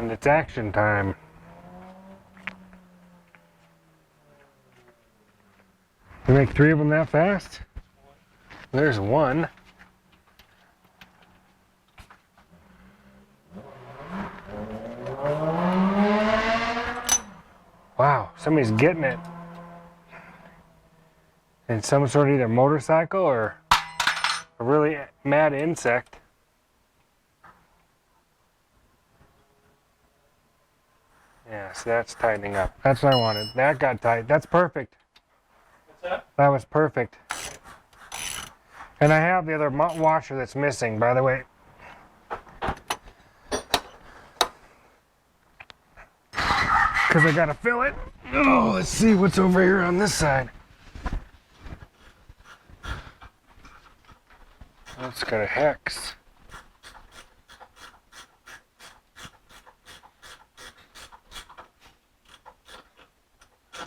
and it's action time. You make 3 of them that fast? There's one. Wow, somebody's getting it. In some sort of either motorcycle or a really mad insect. Yeah, so that's tightening up. That's what I wanted. That got tight. That's perfect. What's that? That was perfect. And I have the other washer that's missing, by the way. Because I gotta fill it. Oh, let's see what's over here on this side. That's got a hex.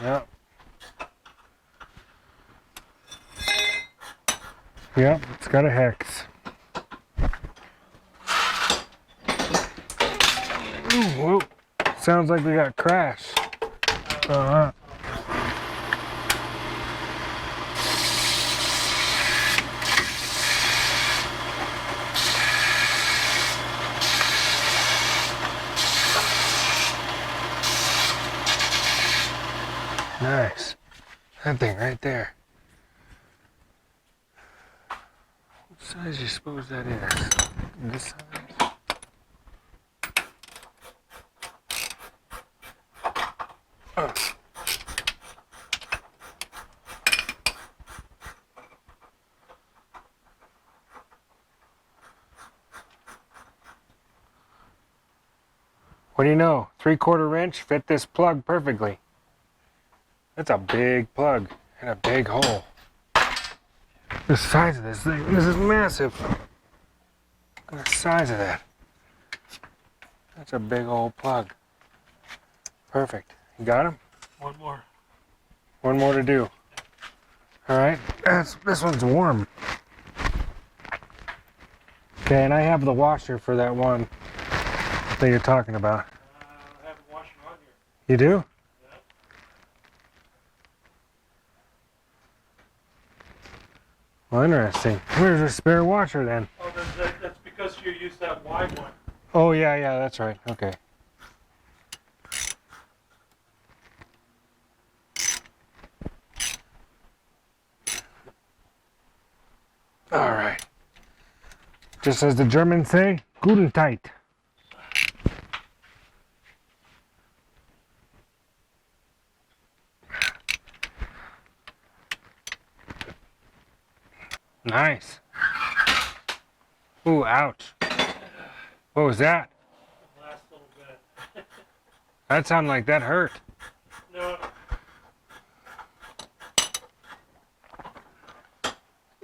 Yep. Yep, it's got a hex. Ooh, whoa. Sounds like we got crashed. Nice. That thing right there. What size do you suppose that is? This size? Oh. What do you know? 3/4 wrench fit this plug perfectly. That's a big plug and a big hole. The size of this thing, this is massive. Look at the size of that. That's a big old plug. Perfect. You got him? One more. One more to do. All right. This one's warm. Okay, and I have the washer for that one that you're talking about. I have a washer on here. You do? Yeah. Well, interesting. Where's the spare washer then? Oh, that's because you used that wide one. Oh, yeah, that's right. Okay. All right. Just as the Germans say, guten tight. Nice. Ooh, ouch. What was that? The last little bit. That sounded like that hurt. No.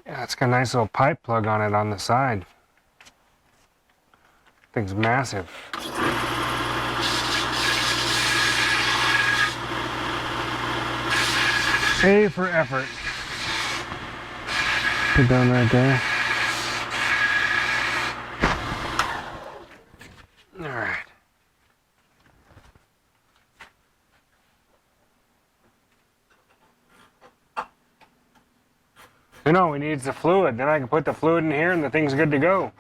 Yeah, it's got a nice little pipe plug on it on the side. Thing's massive. A for effort. Put down right there. All right. You know, we need the fluid. Then I can put the fluid in here and the thing's good to go.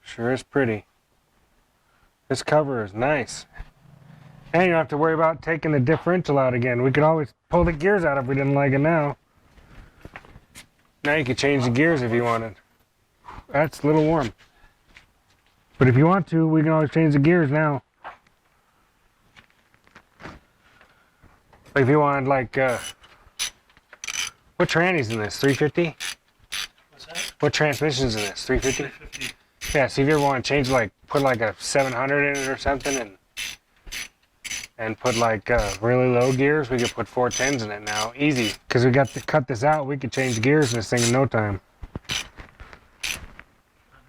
Sure is pretty. This cover is nice. And you don't have to worry about taking the differential out again. We could always pull the gears out if we didn't like it now. Now you could change the gears if you wanted. That's a little warm. But if you want to, we can always change the gears now. Like if you wanted like, what tranny's in this? 350? What's that? What transmission's in this? 350? 350. Yeah, see if you ever want to change like, put like a 700 in it or something and put like really low gears, we could put 410s in it now. Easy. Because we got to cut this out, we could change gears in this thing in no time. I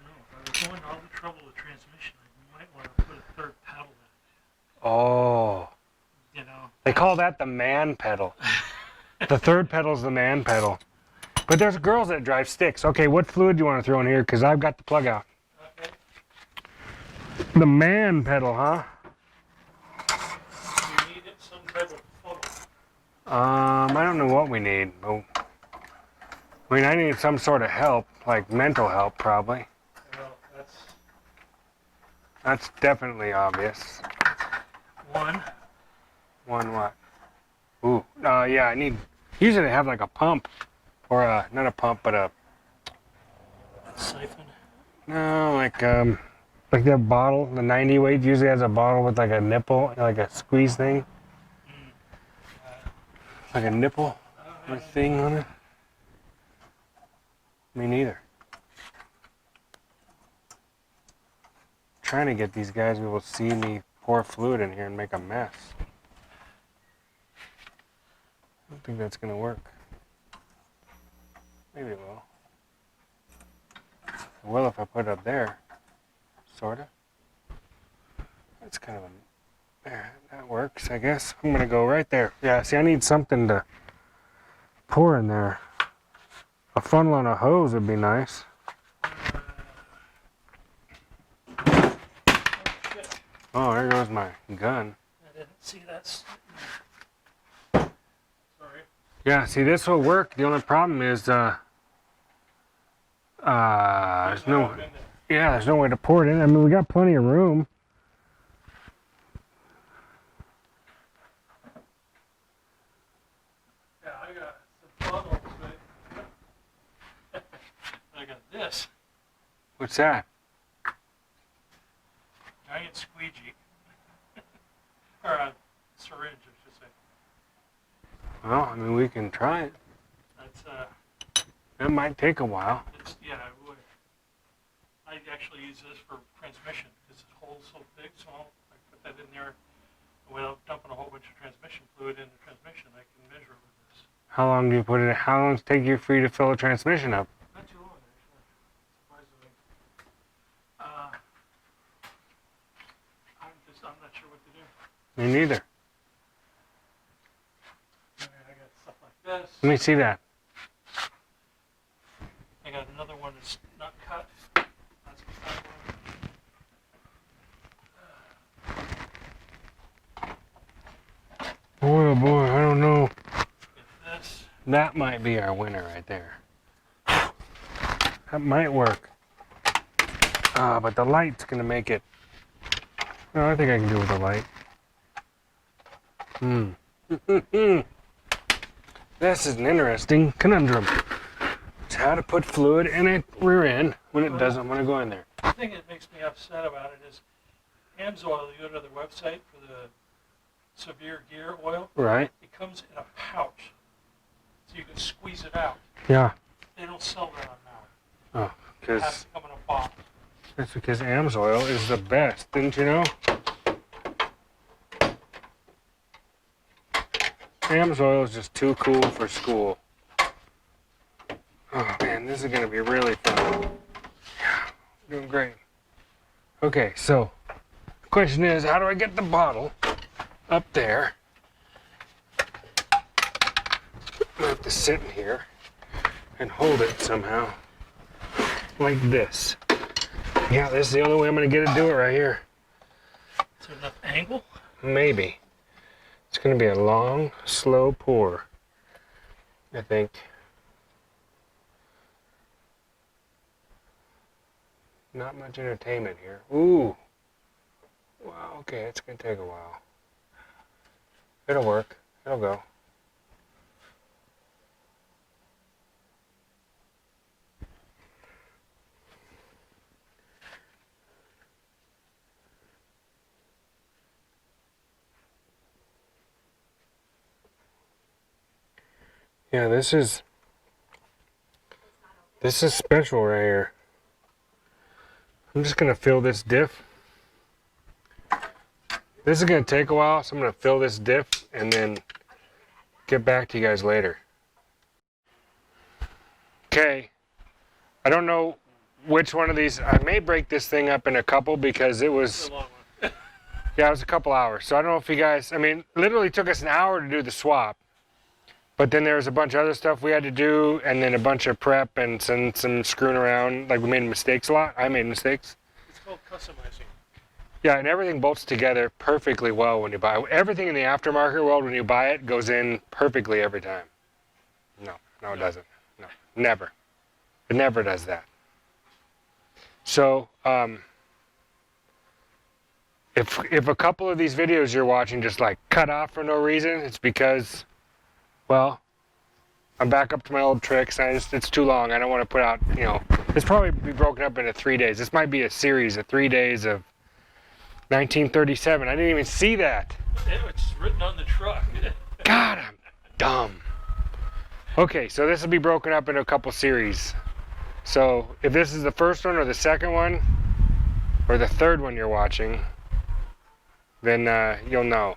don't know. If I was going all the trouble with transmission, I might want to put a third paddle in it. Oh. You know, They call that the man pedal. The third pedal's the man pedal. But there's girls that drive sticks. Okay, what fluid do you want to throw in here? Because I've got the plug out. Okay. The man pedal, huh? You need some type of photo. I don't know what we need. Oh. I mean, I need some sort of help, like mental help, probably. Well, That's definitely obvious. one. One what? Ooh, yeah, I need. Usually they have like a pump, or not a pump, but a Siphon. no, like that bottle. The 90 weight usually has a bottle with like a nipple, like a squeeze thing, like a nipple or thing on it. Me neither. Trying to get these guys who will see me pour fluid in here and make a mess. I don't think that's gonna work. Maybe it will. It will if I put it up there. Sorta. That's kind of a... There, that works, I guess. I'm gonna go right there. Yeah, see, I need something to pour in there. A funnel and a hose would be nice. Oh, shit. Oh, there goes my gun. I didn't see that. Sorry. Yeah, see, this will work. The only problem is, there's no... Yeah, there's no way to pour it in. I mean, we got plenty of room. Yeah, I got some funnels, but I got this. What's that? Giant squeegee. Or a syringe, I should say. Well, I mean, we can try it. That's, It might take a while. it's, yeah, it would. I actually use this for transmission because the hole's so big, so I put that in there. Without dumping a whole bunch of transmission fluid in the transmission, I can measure it with this. How long do you put it? How long does it take you for you to fill a transmission up? Not too long, actually. Surprisingly. I'm not sure what to do. Me neither. I mean, I got stuff like this. Let me see that. I got another one that's not cut. That's the cut one. Boy, oh boy, I don't know. Get this. That might be our winner right there. That might work. But the light's gonna make it. No, I think I can do it with the light. This is an interesting conundrum. It's how to put fluid in a rear end when it doesn't want to go in there. The thing that makes me upset about it is Amsoil, you go to their website for the severe gear oil, Right? it comes in a pouch. So you can squeeze it out. Yeah. They don't sell that on now. Oh, It has because to come in a box. that's because Amsoil is the best, didn't you know? Amsoil is just too cool for school. Oh man, this is gonna be really fun. Yeah, doing great. Okay, so the question is, how do I get the bottle up there? I have to sit in here and hold it somehow, like this. Yeah, this is the only way I'm gonna get it to do it right here. Is there enough angle? Maybe. It's gonna be a long, slow pour, I think. Not much entertainment here. Ooh. Wow, okay, it's gonna take a while. It'll work. It'll go. Yeah, this is special right here. I'm just gonna fill this diff. This is gonna take a while, so I'm gonna fill this diff and then get back to you guys later. Okay, I don't know which one of these. I may break this thing up in a couple because it It's was, a long one. Yeah, it was a couple hours. So I don't know if you guys, I mean, literally took us an hour to do the swap. But then there was a bunch of other stuff we had to do, and then a bunch of prep and some screwing around. Like, we made mistakes a lot. I made mistakes. It's called customizing. Yeah, and everything bolts together perfectly well when you buy it. Everything in the aftermarket world, when you buy it, goes in perfectly every time. No, it doesn't. No, never. It never does that. So, if a couple of these videos you're watching just like cut off for no reason, it's because, well, I'm back up to my old tricks. It's too long. I don't want to put out, you know, it's probably be broken up into 3 days. This might be a series of 3 days of 1937. I didn't even see that. It's written on the truck. God, I'm dumb. Okay, so this will be broken up into a couple series. So if this is the first one or the second one or the third one you're watching, then you'll know.